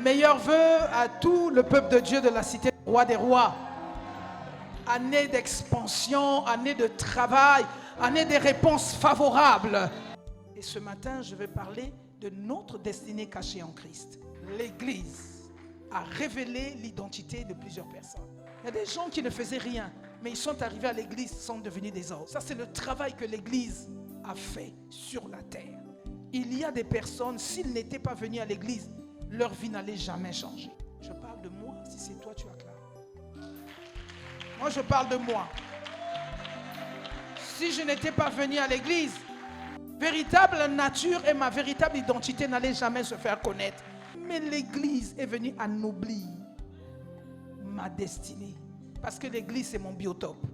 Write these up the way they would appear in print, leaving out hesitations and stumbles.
Meilleurs vœux à tout le peuple de Dieu de la cité roi des rois. Année d'expansion, année de travail, année des réponses favorables. Et ce matin, je vais parler de notre destinée cachée en Christ. L'Église a révélé l'identité de plusieurs personnes. Il y a des gens qui ne faisaient rien, mais ils sont arrivés à l'Église sans devenir des autres. Ça, c'est le travail que l'Église a fait sur la terre. Il y a des personnes, s'ils n'étaient pas venus à l'Église, leur vie n'allait jamais changer. Je parle de moi, si c'est toi, tu acclames. Moi, je parle de moi. Si je n'étais pas venu à l'église, véritable nature et ma véritable identité n'allaient jamais se faire connaître. Mais l'église est venue anoblir ma destinée. Parce que l'église, c'est mon biotope.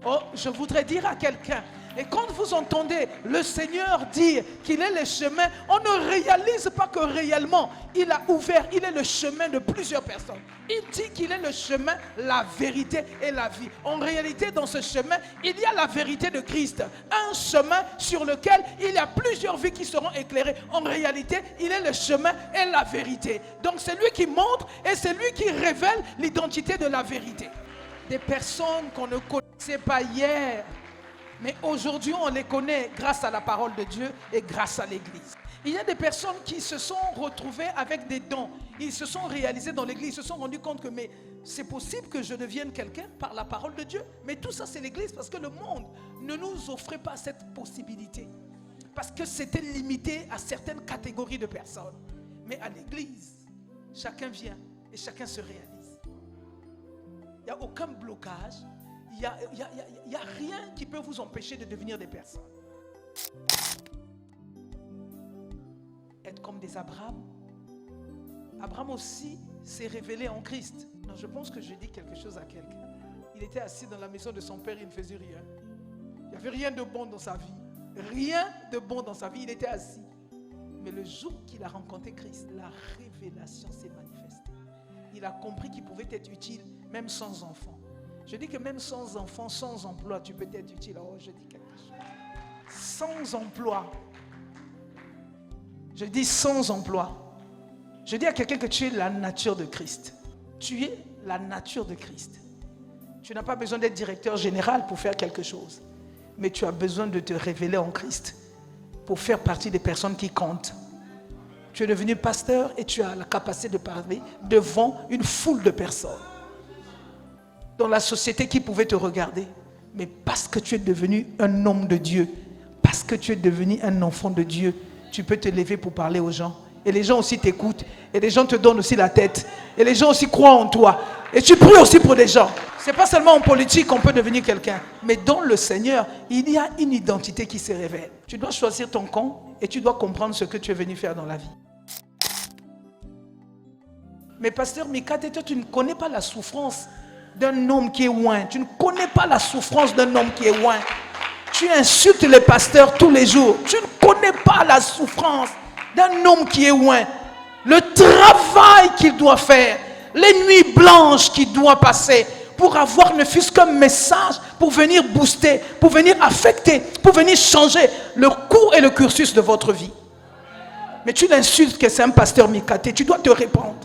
Oh, je voudrais dire à quelqu'un, et quand vous entendez le Seigneur dire qu'il est le chemin, on ne réalise pas que réellement, il a ouvert, il est le chemin de plusieurs personnes. Il dit qu'il est le chemin, la vérité et la vie. En réalité, dans ce chemin, il y a la vérité de Christ. Un chemin sur lequel il y a plusieurs vies qui seront éclairées. En réalité, il est le chemin et la vérité. Donc c'est lui qui montre et c'est lui qui révèle l'identité de la vérité. Des personnes qu'on ne connaissait pas hier, mais aujourd'hui on les connaît grâce à la parole de Dieu et grâce à l'église. Il y a des personnes qui se sont retrouvées avec des dons. Ils se sont réalisés dans l'église, ils se sont rendus compte que mais c'est possible que je devienne quelqu'un par la parole de Dieu. Mais tout ça c'est l'église parce que le monde ne nous offrait pas cette possibilité. Parce que c'était limité à certaines catégories de personnes. Mais à l'église, chacun vient et chacun se réalise. Il n'y a aucun blocage. Il n'y a rien qui peut vous empêcher de devenir des personnes. Être comme des Abraham. Abraham aussi s'est révélé en Christ. Non, je pense que je dis quelque chose à quelqu'un. Il était assis dans la maison de son père, il ne faisait rien. Il n'y avait rien de bon dans sa vie. Rien de bon dans sa vie, il était assis. Mais le jour qu'il a rencontré Christ, la révélation s'est manifestée. Il a compris qu'il pouvait être utile même sans enfant. Je dis que même sans enfant, sans emploi, tu peux être utile. Oh, je dis quelque chose. Sans emploi. Je dis sans emploi. Je dis à quelqu'un que tu es la nature de Christ. Tu es la nature de Christ. Tu n'as pas besoin d'être directeur général pour faire quelque chose. Mais tu as besoin de te révéler en Christ pour faire partie des personnes qui comptent. Tu es devenu pasteur et tu as la capacité de parler devant une foule de personnes. Dans la société qui pouvait te regarder. Mais parce que tu es devenu un homme de Dieu, parce que tu es devenu un enfant de Dieu, tu peux te lever pour parler aux gens. Et les gens aussi t'écoutent. Et les gens te donnent aussi la tête. Et les gens aussi croient en toi. Et tu pries aussi pour des gens. Ce n'est pas seulement en politique qu'on peut devenir quelqu'un. Mais dans le Seigneur, il y a une identité qui se révèle. Tu dois choisir ton camp et tu dois comprendre ce que tu es venu faire dans la vie. Mais pasteur Mikate, toi tu ne connais pas la souffrance d'un homme qui est loin. Tu ne connais pas la souffrance d'un homme qui est loin. Tu insultes les pasteurs tous les jours. Tu ne connais pas la souffrance d'un homme qui est loin. Le travail qu'il doit faire. Les nuits blanches qu'il doit passer pour avoir ne fût-ce qu'un message, pour venir booster, pour venir affecter, pour venir changer le cours et le cursus de votre vie. Mais tu l'insultes que c'est un pasteur Mikate. Tu dois te répondre.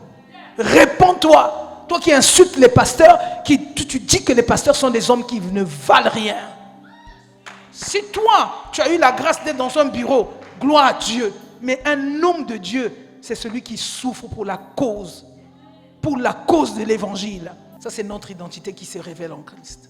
Réponds-toi. Toi qui insultes les pasteurs, tu dis que les pasteurs sont des hommes qui ne valent rien. Si toi, tu as eu la grâce d'être dans un bureau, gloire à Dieu. Mais un homme de Dieu, c'est celui qui souffre pour la cause de l'évangile. Ça, c'est notre identité qui se révèle en Christ.